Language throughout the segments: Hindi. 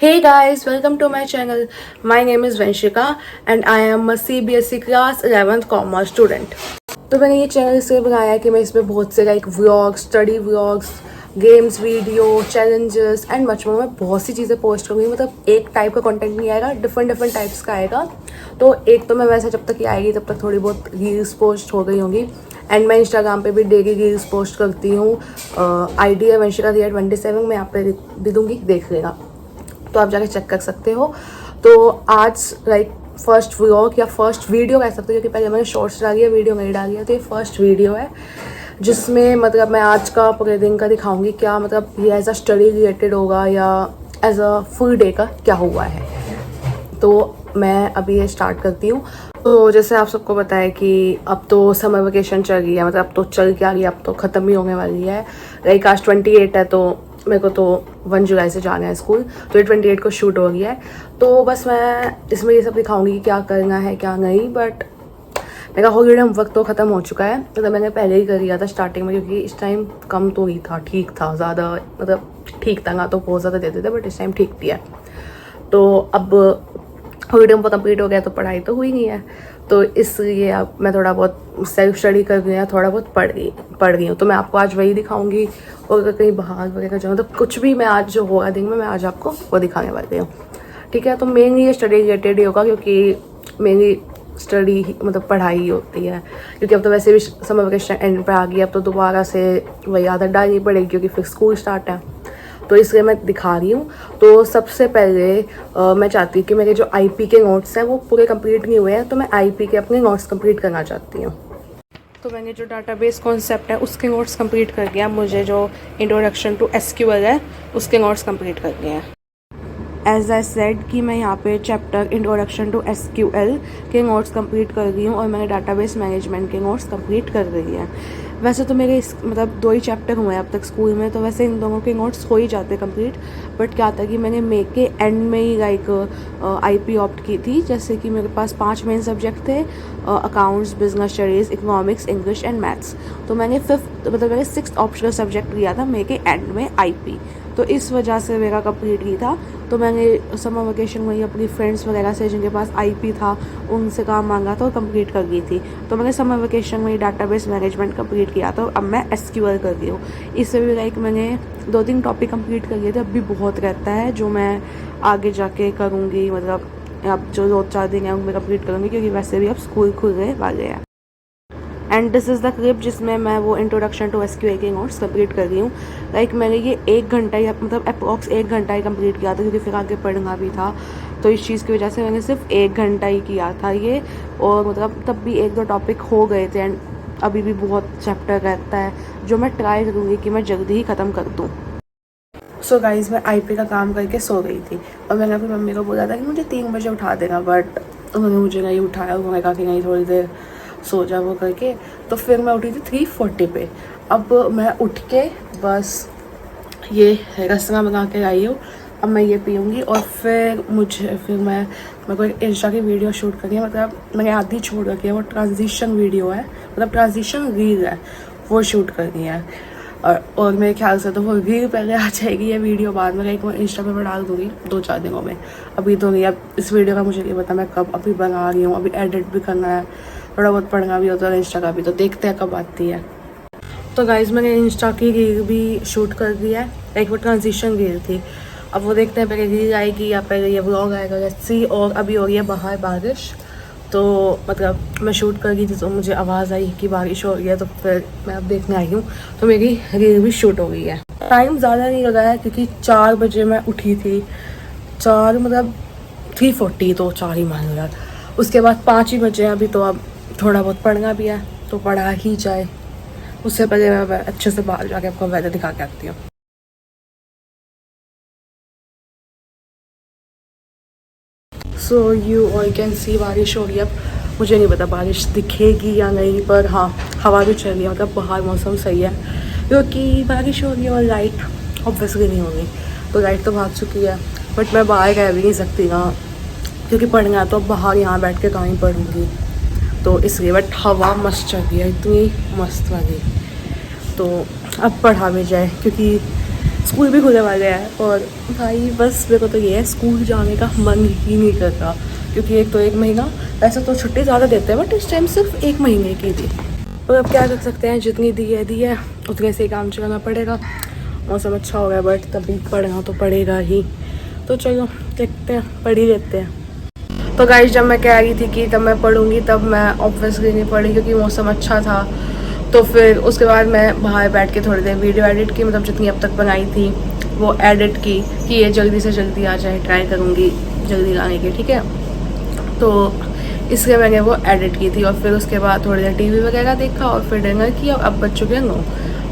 Hey guys, welcome to my channel. My name is Vanshika and I am a CBSE class 11th commerce student. तो मैंने ये चैनल इसलिए बनाया है कि मैं इसमें बहुत से like vlogs, study vlogs, games video, challenges and much more मैं बहुत सी चीज़ें पोस्ट करूँगी. मतलब एक टाइप का कंटेंट नहीं आएगा, डिफरेंट टाइप्स का आएगा. तो एक तो मैं वैसे जब तक ये आएगी तब तक थोड़ी बहुत रील्स पोस्ट हो गई होंगी. एंड मैं इंस्टाग्राम पे भी डेली रील्स पोस्ट करती हूँ. ID है वंशिका रिया 27. मैं यहाँ पे भी दूँगी, देख लेना, तो आप जाके चेक कर सकते हो. तो आज लाइक फर्स्ट व्लॉग या फर्स्ट वीडियो कह सकते हो, क्योंकि पहले मैंने शॉर्ट्स डाली है, वीडियो नहीं डाली है. तो ये फर्स्ट वीडियो है जिसमें मतलब मैं आज का पूरे दिन का दिखाऊंगी. क्या मतलब ये एज अ स्टडी रिलेटेड होगा या एज अ फुल डे का क्या हुआ है. तो मैं अभी ये स्टार्ट करती हूँ. तो जैसे आप सबको पता है कि अब तो समर वेकेशन चल रही है, मतलब अब तो चल क्या रही है, अब तो ख़त्म ही होने वाली है. लाइक आज 28 है, तो मेरे को तो 1 जुलाई से जाना है स्कूल. तो ये 28 को शूट हो गया है. तो बस मैं इसमें ये सब दिखाऊंगी कि क्या करना है क्या नहीं. बट मेरा हॉलीडे होमवर्क तो ख़त्म हो चुका है. मतलब मैंने पहले ही कर लिया था स्टार्टिंग में, क्योंकि इस टाइम कम तो ही था, ठीक था. ज़्यादा मतलब ठीक था ना, तो बहुत ज़्यादा देते थे, बट इस टाइम ठीक दिया. तो अब हॉलीडे होमवर्क कंप्लीट हो गया, तो पढ़ाई तो हुई नहीं है. तो इसलिए अब मैं थोड़ा बहुत सेल्फ स्टडी कर रही हूँ, थोड़ा बहुत पढ़ रही हूँ. तो मैं आपको आज वही दिखाऊंगी. और अगर कहीं बाहर वगैरह जाऊँ, मतलब कुछ भी मैं आज जो होगा दिन में, मैं आज आपको वो दिखाने वाली हूँ. ठीक है. तो मेनली ये स्टडी रिलेटेड ही होगा, क्योंकि मेनली स्टडी मतलब पढ़ाई ही होती है. क्योंकि अब तो वैसे भी समर वेकेशन एंड पे आ गई. अब तो दोबारा से वही आदत डालनी पड़ेगी, क्योंकि फिर स्कूल स्टार्ट है. तो इसलिए मैं दिखा रही हूँ. तो सबसे पहले मैं चाहती हूँ कि मेरे जो IP के नोट्स हैं वो पूरे कंप्लीट नहीं हुए हैं. तो मैं IP के अपने नोट्स कंप्लीट करना चाहती हूँ. तो मैंने जो डाटाबेस कॉन्सेप्ट है उसके नोट्स कंप्लीट कर दिया. मुझे जो इंट्रोडक्शन टू SQL है उसके नोट्स कंप्लीट कर दिए हैं. एज आई सेड कि मैं यहाँ पे चैप्टर इंट्रोडक्शन टू SQL के नोट्स कंप्लीट कर रही हूँ, और मैंने डाटाबेस मैनेजमेंट के नोट्स कंप्लीट कर रही हैं. वैसे तो मेरे मतलब 2 ही चैप्टर हुए हैं अब तक स्कूल में, तो वैसे इन दोनों के नोट्स हो ही जाते कंप्लीट. बट क्या था कि मैंने मई के एंड में ही लाइक IP ऑप्ट की थी. जैसे कि मेरे पास 5 मेन सब्जेक्ट थे: accounts, business studies, economics, English and maths. तो मैंने मैंने 6th ऑप्शनल सब्जेक्ट लिया था मई के एंड में IP. तो इस वजह से मेरा कंप्लीट नहीं था. तो मैंने समर वेकेशन में ही अपनी फ्रेंड्स वगैरह से जिनके पास IP था उनसे काम मांगा था और कंप्लीट कर गई थी. तो मैंने समर वेकेशन में ही डाटाबेस मैनेजमेंट कंप्लीट किया था. अब मैं SQL कर रही हूँ. इससे भी लाइक मैंने 2-3 टॉपिक कंप्लीट कर लिए थे. अब भी बहुत रहता है जो मैं आगे जाके करूँगी. मतलब अब जो 2-4 दिन है उनमें कंप्लीट करूँगी, क्योंकि वैसे भी अब स्कूल खुलने वाले हैं. And this is the clip जिसमें मैं वो इंट्रोडक्शन टू SQL के नोट्स कंप्लीट कर रही हूँ. लाइक मैंने ये 1 घंटा ही मतलब अप्रॉक्स 1 घंटा ही कंप्लीट किया था, क्योंकि फिर आगे पढ़ना भी था. तो इस चीज़ की वजह से मैंने सिर्फ 1 घंटा ही किया था ये. और मतलब तब भी 1-2 टॉपिक हो गए थे. एंड अभी भी बहुत चैप्टर रहता है जो मैं ट्राई करूँगी कि मैं जल्दी ही ख़त्म कर दूँ. सो गाइज़, मैं IP का काम करके सो गई थी, और मैंने अपनी मम्मी को बोला था कि मुझे 3 बजे उठा देना. बट उन्होंने मुझे नहीं उठाया. उन्होंने कहा कि नहीं, थोड़ी देर सो जा वो करके. तो फिर मैं उठी थी 3:40 पे. अब मैं उठ के बस ये रसना बना के आई हूँ. अब मैं ये पीऊँगी और फिर मेरे को एक इंस्टा की वीडियो शूट करनी है. मतलब मैंने आधी छोड़ रखी है, वो ट्रांजिशन वीडियो है, मतलब ट्रांजिशन रील है, वो शूट करनी है. और मेरे ख्याल से तो वो रील पहले आ जाएगी, ये वीडियो बाद में. एक इंस्टा पे मैं डाल दूँगी 2-4 दिनों में. अभी तो नहीं. अब इस वीडियो का मुझे नहीं पता मैं कब अभी बना रही हूँ. अभी एडिट भी करना है, थोड़ा बहुत पढ़ना भी होता है इंस्टा का भी. तो देखते हैं कब आती है. तो गाइज़, मैंने इंस्टा की रील भी शूट कर दी है. एक वो ट्रांजिशन रील थी. अब वो देखते हैं पहले रील आएगी या पहले ये व्लॉग आएगा. Let's see. और अभी हो रही है बाहर बारिश. तो मतलब मैं शूट कर गई थी, तो मुझे आवाज़ आई कि बारिश हो रही है. तो फिर मैं अब देखने आई हूँ. तो मेरी रील भी शूट हो गई है. टाइम ज़्यादा नहीं लगा है, क्योंकि 4 बजे मैं उठी थी. 4 मतलब 3:40, तो 4 ही मान लो यार. उसके बाद 5 ही बजे. अभी तो अब थोड़ा बहुत पढ़ना भी है, तो पढ़ा ही जाए. उससे पहले मैं अच्छे से बाहर जाके आपको वेदर दिखा के आती हूँ. So you all can see बारिश हो रही है. अब मुझे नहीं पता बारिश दिखेगी या नहीं, पर हाँ, हवा भी चल रही है. मतलब बाहर मौसम सही है, क्योंकि बारिश हो रही है. और लाइट ऑब्वियसली नहीं होगी, तो लाइट तो भाग चुकी है. बट मैं बाहर रह भी नहीं सकती ना, क्योंकि पढ़ना है. तो अब बाहर यहाँ बैठ के कहाँ ही पढ़ूँगी, तो इसलिए. बट हवा मस्त चल रही है, इतनी मस्त वाली. तो अब पढ़ा भी जाए, क्योंकि स्कूल भी खुले वाले हैं और भाई बस मेरे को तो ये है, स्कूल जाने का मन ही नहीं करता, क्योंकि एक तो 1 महीना, वैसे तो छुट्टी ज़्यादा देते हैं बट इस टाइम सिर्फ 1 महीने की थी। और अब क्या कर सकते हैं, जितनी दी है उतने से ही काम चलाना पड़ेगा। मौसम अच्छा हो गया बट तभी पढ़ना तो पड़ेगा ही, तो चलो देखते हैं, पढ़ ही लेते हैं। तो गाइस जब मैं कह रही थी कि तब मैं पढ़ूंगी, तब मैं ऑब्वियसली नहीं पढ़ी क्योंकि मौसम अच्छा था। तो फिर उसके बाद मैं बाहर बैठ के थोड़ी देर वीडियो एडिट की, मतलब जितनी अब तक बनाई थी वो एडिट की कि ये जल्दी से जल्दी आ जाए, ट्राई करूँगी जल्दी लाने की, ठीक है। तो इसलिए मैंने वो एडिट की थी और फिर उसके बाद थोड़ी देर टीवी वगैरह देखा और फिर डिनर किया। अब बच चुके हैं 9,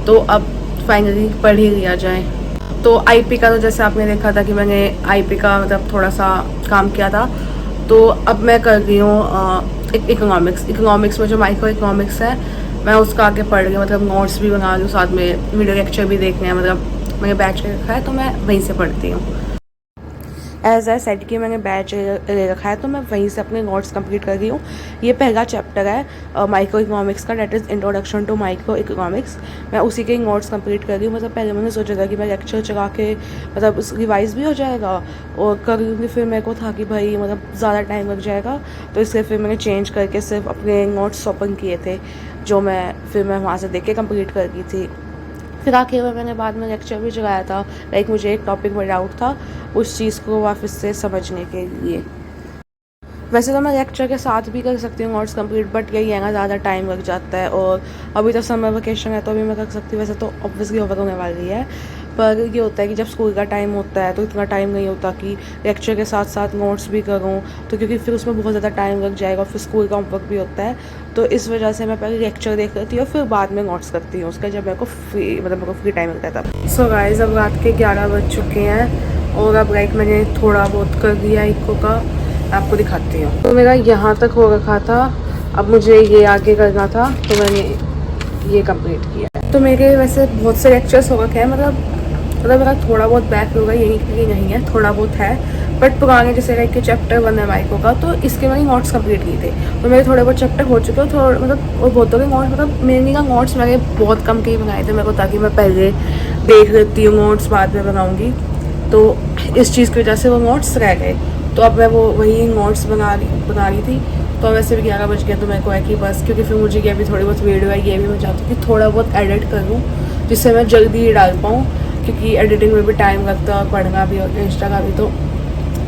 तो अब फाइनली पढ़ ही लिया जाए। तो आईपी का तो जैसे आपने देखा था कि मैंने आईपी का मतलब थोड़ा सा काम किया था, तो अब मैं कर रही हूँ इकोनॉमिक्स में जो माइक्रो इकोनॉमिक्स है मैं उसका आगे पढ़ रही हूँ, मतलब नोट्स भी बना रही हूँ, साथ में वीडियो लेक्चर भी देखने हैं, मतलब मैंने बैच ले रखा है तो मैं वहीं से पढ़ती हूँ। एज आई सेड कि मैंने बैच ले रखा है तो मैं वहीं से अपने नोट्स कंप्लीट कर रही हूँ। ये पहला चैप्टर है माइक्रो इकोनॉमिक्स का, that is introduction to micro economics. मैं उसी के नोट्स कंप्लीट कर रही हूँ। मतलब पहले मैंने सोचा था कि मैं लेक्चर चला के मतलब रिवाइज भी हो जाएगा और कर लूँगी, फिर मेरे को था कि भाई मतलब ज़्यादा टाइम लग जाएगा, तो इसलिए फिर मैंने चेंज करके सिर्फ अपने नोट्स ओपन किए थे जो मैं वहाँ से देख के कंप्लीट कर गई थी। फिर आखिर में मैंने बाद में लेक्चर भी चलाया था, लाइक मुझे एक टॉपिक में डाउट था उस चीज़ को वापस से समझने के लिए। वैसे तो मैं लेक्चर के साथ भी कर सकती हूँ नोट्स कंप्लीट, बट यही है ना, ज़्यादा टाइम लग जाता है और अभी तो समर वेकेशन है तो अभी मैं कर सकती हूँ। वैसे तो ऑब्वियसली ओवर होने वाली है, पर ये होता है कि जब स्कूल का टाइम होता है तो इतना टाइम नहीं होता कि लेक्चर के साथ साथ नोट्स भी करूँ, तो क्योंकि फिर उसमें बहुत ज़्यादा टाइम लग जाएगा, फिर स्कूल का होमवर्क भी होता है, तो इस वजह से मैं पहले लेक्चर देख लेती हूँ और फिर बाद में नोट्स करती हूँ उसका, जब मेरे को फ्री टाइम मिलता है तब। सो गाइस अब रात के 11 बज चुके हैं और अब लाइक मैंने थोड़ा बहुत कर दिया इको का, आपको दिखाती हूँ। तो मेरा यहाँ तक हो रखा था, अब मुझे ये आगे करना था तो मैंने ये कंप्लीट किया। तो मेरे वैसे बहुत से लेक्चर्स हो रखे हैं, मतलब मेरा थोड़ा बहुत बैक होगा, यही नहीं है, थोड़ा बहुत है, बट पुराने जैसे लाइक चैप्टर 1 है माइको का, तो इसके मैंने नोट्स कंप्लीट किए थे, तो मेरे थोड़े बहुत चैप्टर हो चुके हैं, थोड़ा मतलब और बहुतों के नोट्स, मतलब मेनली का नोट्स मैंने बहुत कम के ही बनाए थे मेरे को, ताकि मैं पहले देख लेती हूँ नोट्स बाद में बनाऊँगी, तो इस चीज़ की वजह से वो नोट्स रह गए। तो अब मैं वही नोट्स बना रही थी। तो वैसे भी 11 बज गया तो मेरे को है कि बस, क्योंकि फिर मुझे ये भी थोड़ी बहुत वीडियो है, ये भी मैं चाहती हूँ कि थोड़ा बहुत एडिट करूँ जिससे मैं जल्दी डाल पाऊँ, क्योंकि एडिटिंग में भी टाइम लगता है और पढ़ना भी और इंस्टा का भी तो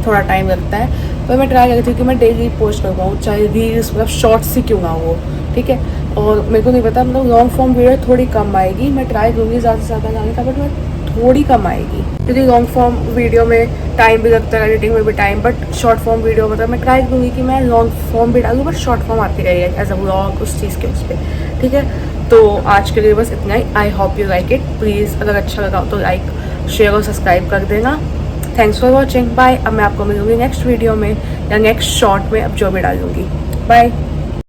थोड़ा टाइम लगता है। पर मैं ट्राई करती हूँ कि मैं डेली पोस्ट कर पाऊँ, चाहे रील्स मतलब शॉर्ट्स ही क्यों ना हो, ठीक है। और मेरे को नहीं पता, मतलब लॉन्ग फॉर्म वीडियो थोड़ी कम आएगी, मैं ट्राई करूँगी ज़्यादा से ज़्यादा लाने का, बट मैं थोड़ी कम आएगी क्योंकि लॉन्ग फॉर्म वीडियो में टाइम भी लगता है, एडिटिंग में भी time, but short form video मतलब मैं ट्राई करूँगी कि मैं लॉन्ग फॉर्म भी डालूँ, बट शॉर्ट फॉर्म आती रहेगी एज अ व्लॉग उस चीज़ के उस पर, ठीक है। तो आज के लिए बस इतना ही। I hope you like it. Please अगर अच्छा लगा तो लाइक शेयर और सब्सक्राइब कर देना। Thanks for watching, bye. अब मैं आपको मिलूँगी नेक्स्ट वीडियो में या नेक्स्ट शॉर्ट में, अब जो भी डालूँगी। बाय।